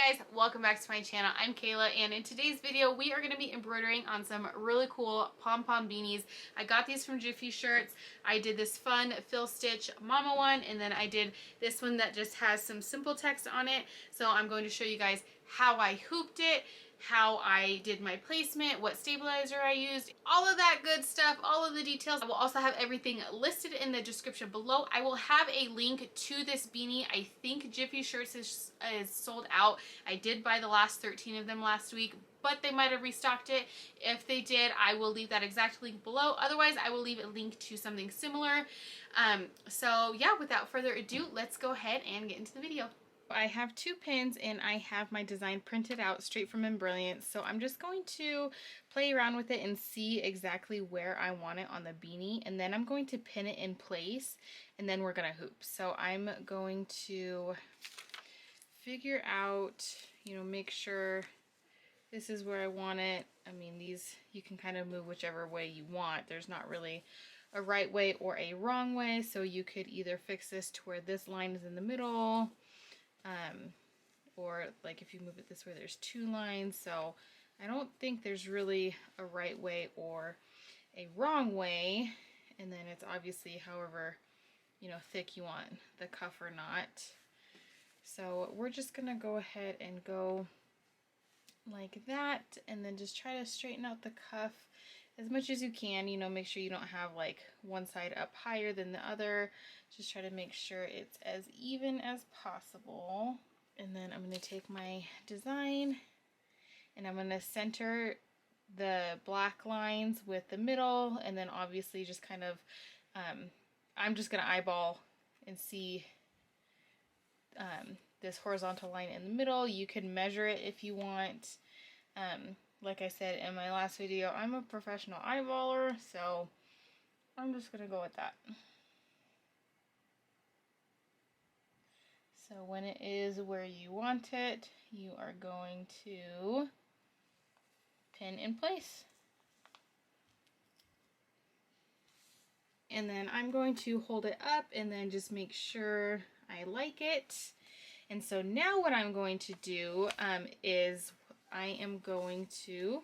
Hey guys, welcome back to my channel. I'm Kayla, and in today's video we are going to be embroidering on some really cool Pom Pom beanies. I got these from Jiffy Shirts. I did this fun fill stitch mama one, and then I did this one that just has some simple text on it. So I'm going to show you guys how I hooped it, how I did my placement, what stabilizer I used, all of that good stuff, all of the details. I will also have everything listed in the description below. I will have a link to this beanie. I think Jiffy Shirts is sold out. I did buy the last 13 of them last week, but they might have restocked it. If they did, I will leave that exact link below. Otherwise, I will leave a link to something similar. So yeah, without further ado, let's go ahead and get into the video. I have two pins and I have my design printed out straight from Embroidery, so I'm just going to play around with it and see exactly where I want it on the beanie, and then I'm going to pin it in place and then we're gonna hoop. So I'm going to figure out, make sure this is where I want it. I mean, these you can kind of move whichever way you want. There's not really a right way or a wrong way, so you could either fix this to where this line is in the middle, or like if you move it this way, there's two lines. So I don't think there's really a right way or a wrong way. And then it's obviously however, thick you want the cuff or not. So we're just gonna go ahead and go like that, and then just try to straighten out the cuff as much as you can. Make sure you don't have like one side up higher than the other. Just try to make sure it's as even as possible. And then I'm going to take my design and I'm going to center the black lines with the middle, and then obviously just kind of I'm just going to eyeball and see this horizontal line in the middle. You can measure it if you want. Like I said in my last video, I'm a professional eyeballer, so I'm just gonna go with that. So when it is where you want it, you are going to pin in place. And then I'm going to hold it up and then just make sure I like it. And so now what I'm going to do is I am going to,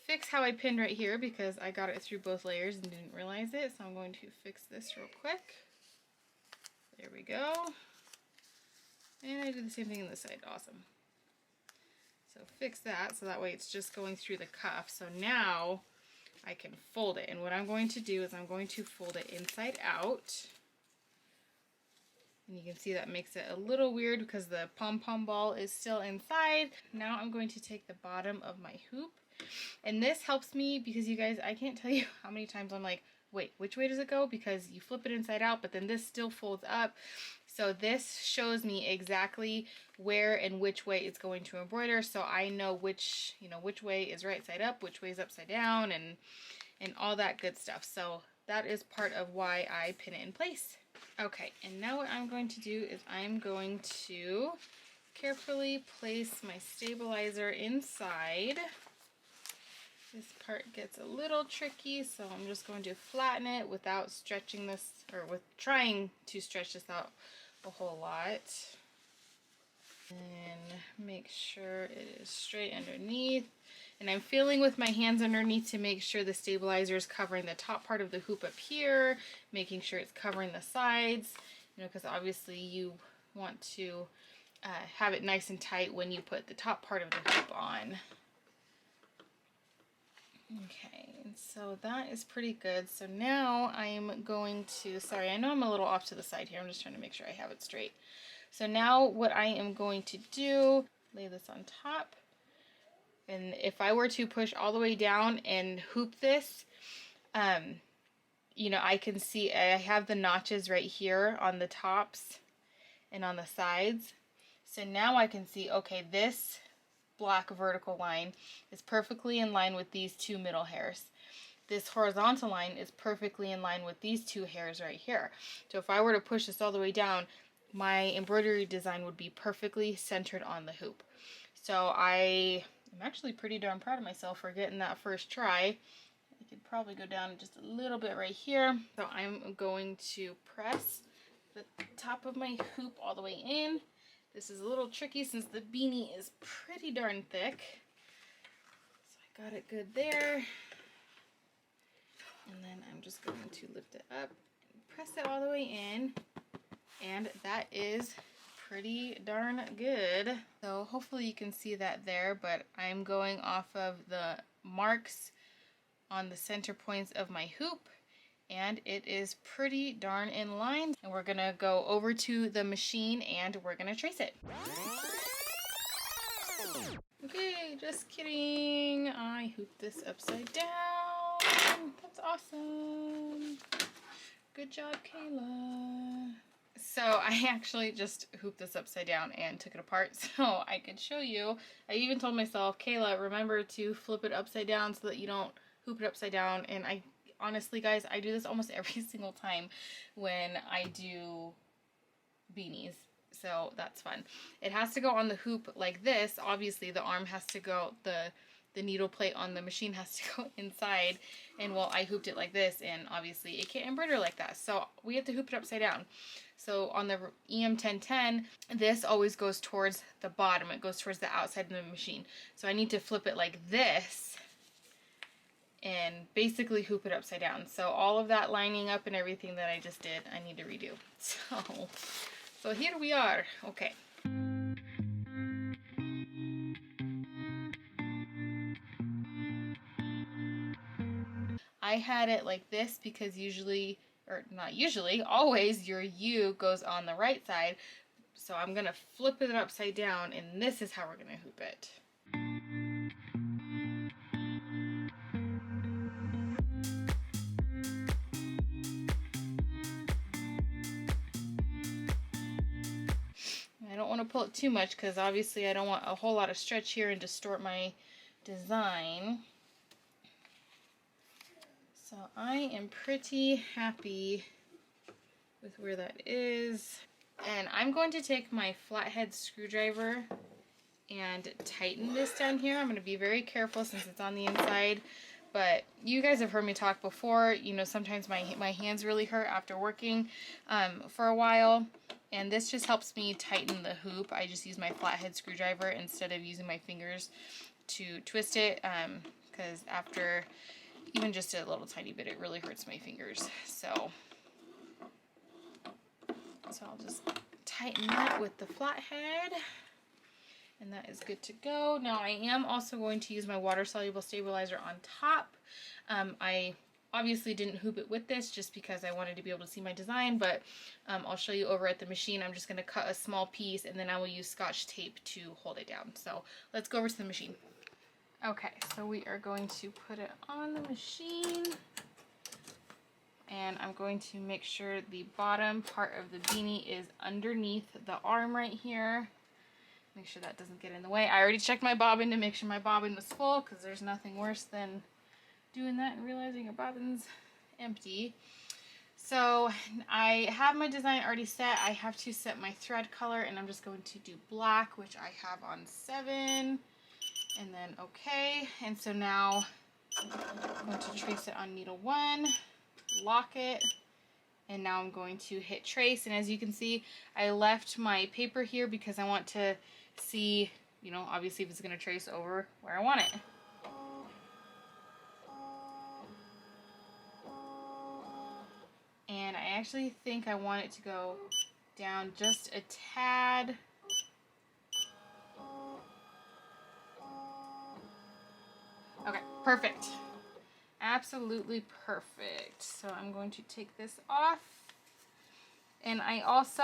fix how I pinned right here because I got it through both layers and didn't realize it. So I'm going to fix this real quick. There we go. And I did the same thing on this side. Awesome. So fix that so that way it's just going through the cuff. So now I can fold it. And what I'm going to do is I'm going to fold it inside out. And you can see that makes it a little weird because the pom-pom ball is still inside. Now I'm going to take the bottom of my hoop. And this helps me because, you guys, I can't tell you how many times I'm like, wait, which way does it go? Because you flip it inside out, but then this still folds up. So this shows me exactly where and which way it's going to embroider. So I know which way is right side up, which way is upside down, and all that good stuff. So that is part of why I pin it in place. Okay, and now what I'm going to do is I'm going to carefully place my stabilizer inside. This part gets a little tricky, so I'm just going to flatten it without stretching this, or with trying to stretch this out a whole lot. And make sure it is straight underneath. And I'm feeling with my hands underneath to make sure the stabilizer is covering the top part of the hoop up here, making sure it's covering the sides, because obviously you want to have it nice and tight when you put the top part of the hoop on. Okay, and so that is pretty good. So now I'm going to, sorry, I know I'm a little off to the side here. I'm just trying to make sure I have it straight. So now what I am going to do, lay this on top. And if I were to push all the way down and hoop this, I can see I have the notches right here on the tops and on the sides. So now I can see, okay, this black vertical line is perfectly in line with these two middle hairs. This horizontal line is perfectly in line with these two hairs right here. So if I were to push this all the way down, my embroidery design would be perfectly centered on the hoop. So I'm actually pretty darn proud of myself for getting that first try. I could probably go down just a little bit right here. So I'm going to press the top of my hoop all the way in. This is a little tricky since the beanie is pretty darn thick. So I got it good there. And then I'm just going to lift it up and press it all the way in. And that is pretty darn good. So hopefully you can see that there, but I'm going off of the marks on the center points of my hoop, and it is pretty darn in line. And we're gonna go over to the machine and we're gonna trace it. Okay, just kidding. I hooped this upside down. That's awesome. Good job, Kayla. So I actually just hooped this upside down and took it apart so I could show you. I even told myself, Kayla, remember to flip it upside down so that you don't hoop it upside down. And I honestly, guys, I do this almost every single time when I do beanies. So that's fun. It has to go on the hoop like this. Obviously the arm has to go, the needle plate on the machine has to go inside. And well, I hooped it like this, and obviously it can't embroider like that. So we have to hoop it upside down. So on the EM1010, this always goes towards the bottom. It goes towards the outside of the machine. So I need to flip it like this and basically hoop it upside down. So all of that lining up and everything that I just did, I need to redo. So here we are. Okay. I had it like this because usually, or not usually, always your U goes on the right side. So I'm gonna flip it upside down, and this is how we're gonna hoop it. I don't want to pull it too much because obviously I don't want a whole lot of stretch here and distort my design. So I am pretty happy with where that is. And I'm going to take my flathead screwdriver and tighten this down here. I'm going to be very careful since it's on the inside. But you guys have heard me talk before, you know, sometimes my hands really hurt after working for a while. And this just helps me tighten the hoop. I just use my flathead screwdriver instead of using my fingers to twist it. Because after even just a little tiny bit, it really hurts my fingers. So I'll just tighten that with the flathead. And that is good to go. Now I am also going to use my water-soluble stabilizer on top. I obviously didn't hoop it with this just because I wanted to be able to see my design, but I'll show you over at the machine. I'm just going to cut a small piece and then I will use Scotch tape to hold it down. So let's go over to the machine. Okay, so we are going to put it on the machine. And I'm going to make sure the bottom part of the beanie is underneath the arm right here. Make sure that doesn't get in the way. I already checked my bobbin to make sure my bobbin was full because there's nothing worse than doing that and realizing your bobbin's empty. So I have my design already set. I have to set my thread color and I'm just going to do black, which I have on 7, and then okay. And so now I'm going to trace it on needle 1, lock it, and now I'm going to hit trace. And as you can see, I left my paper here because I want to see, you know, obviously if it's going to trace over where I want it. And I actually think I want it to go down just a tad. Okay, perfect. Absolutely perfect. So I'm going to take this off. And I also,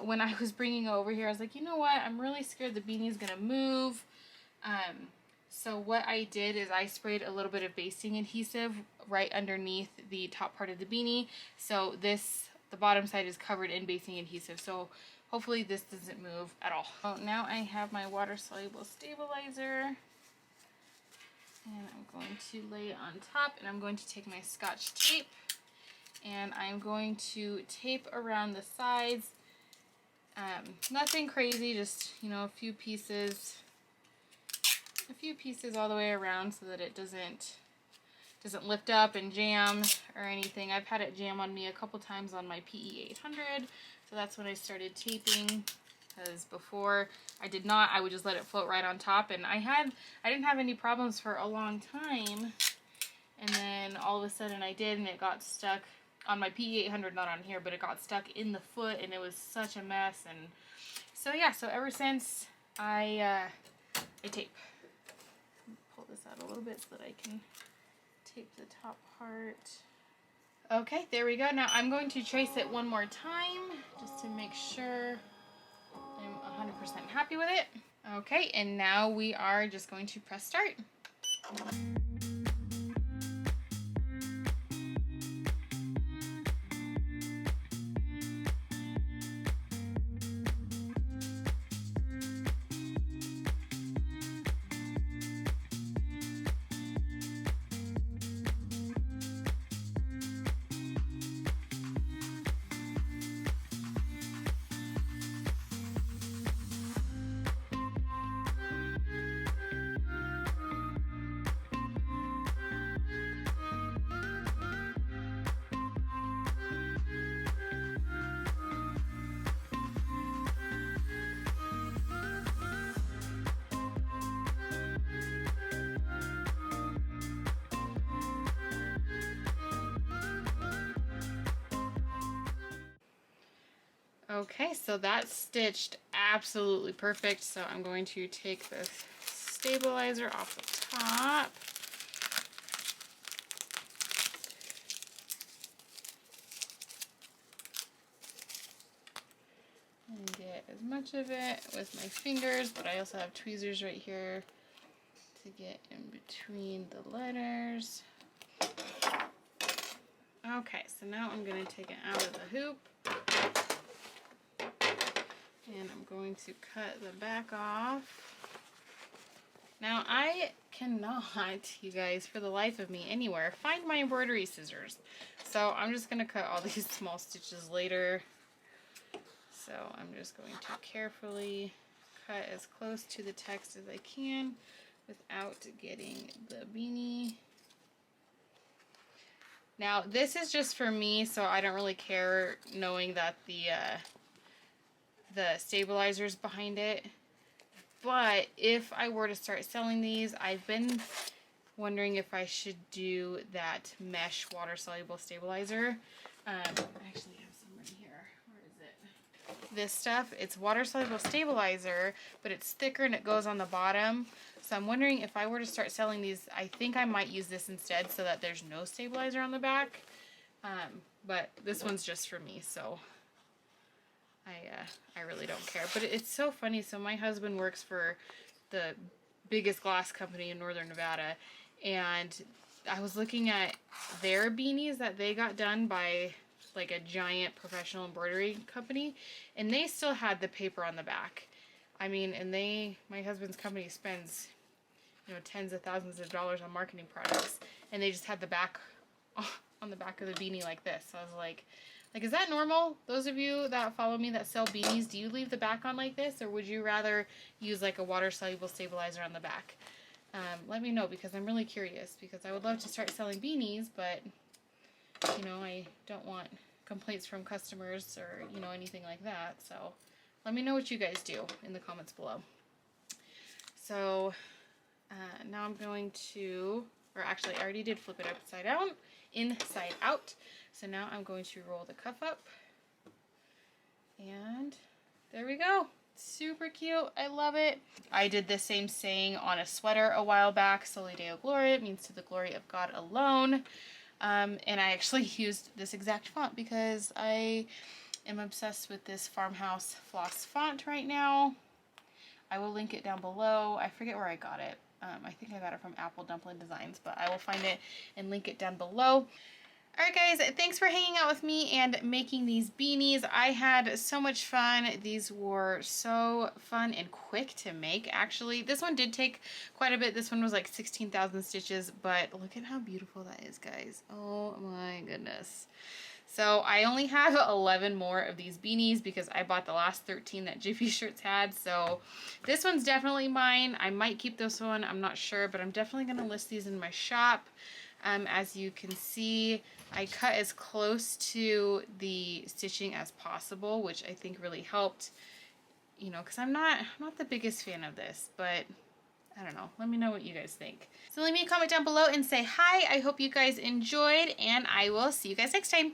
when I was bringing it over here, I was like, you know what? I'm really scared the beanie is going to move. So what I did is I sprayed a little bit of basting adhesive right underneath the top part of the beanie. So this, the bottom side is covered in basting adhesive. So hopefully this doesn't move at all. So now I have my water-soluble stabilizer. And I'm going to lay it on top, and I'm going to take my Scotch tape and I'm going to tape around the sides. Nothing crazy, just, you know, a few pieces all the way around so that it doesn't lift up and jam or anything. I've had it jam on me a couple times on my PE 800, so that's when I started taping. because before I did not. I would just let it float right on top, and I didn't have any problems for a long time, and then all of a sudden I did, and it got stuck on my P800, not on here, but it got stuck in the foot, and it was such a mess. And so yeah, so ever since I tape. Pull this out a little bit so that I can tape the top part. Okay, there we go. Now I'm going to trace it one more time just to make sure I'm 100% happy with it. Okay, and now we are just going to press start. Okay, so that's stitched absolutely perfect. So I'm going to take the stabilizer off the top. And get as much of it with my fingers, but I also have tweezers right here to get in between the letters. Okay, so now I'm going to take it out of the hoop. And I'm going to cut the back off. Now I cannot, you guys, for the life of me anywhere, find my embroidery scissors. So I'm just going to cut all these small stitches later. So I'm just going to carefully cut as close to the text as I can without getting the beanie. Now this is just for me, so I don't really care knowing that the stabilizers behind it. But if I were to start selling these, I've been wondering if I should do that mesh water soluble stabilizer. I actually have some right here. Where is it? This stuff, it's water soluble stabilizer, but it's thicker and it goes on the bottom. So I'm wondering if I were to start selling these, I think I might use this instead so that there's no stabilizer on the back. But this one's just for me, so I really don't care. But it's so funny. So my husband works for the biggest glass company in northern Nevada, and I was looking at their beanies that they got done by like a giant professional embroidery company, and they still had the paper on the back. I mean, and my husband's company spends, you know, tens of thousands of dollars on marketing products, and they just had the back on the back of the beanie like this. So I was like, is that normal? Those of you that follow me that sell beanies, do you leave the back on like this, or would you rather use like a water soluble stabilizer on the back? Let me know, because I'm really curious, because I would love to start selling beanies, but you know, I don't want complaints from customers or, you know, anything like that. So let me know what you guys do in the comments below. So now I'm going to, or actually I already did flip it inside out. So now I'm going to roll the cuff up, and there we go. Super cute. I love it. I did the same saying on a sweater a while back. Soli Deo Gloria, it means to the glory of God alone. And I actually used this exact font because I am obsessed with this Farmhouse Floss font right now. I will link it down below. I forget where I got it. I think I got it from Apple Dumpling Designs, but I will find it and link it down below. Alright guys, thanks for hanging out with me and making these beanies. I had so much fun. These were so fun and quick to make, actually. This one did take quite a bit. This one was like 16,000 stitches, but look at how beautiful that is, guys. Oh my goodness. So I only have 11 more of these beanies because I bought the last 13 that Jiffy Shirts had. So this one's definitely mine. I might keep this one. I'm not sure, but I'm definitely going to list these in my shop. As you can see, I cut as close to the stitching as possible, which I think really helped, you know, because I'm not the biggest fan of this, but I don't know. Let me know what you guys think. So leave me a comment down below and say hi. I hope you guys enjoyed, and I will see you guys next time.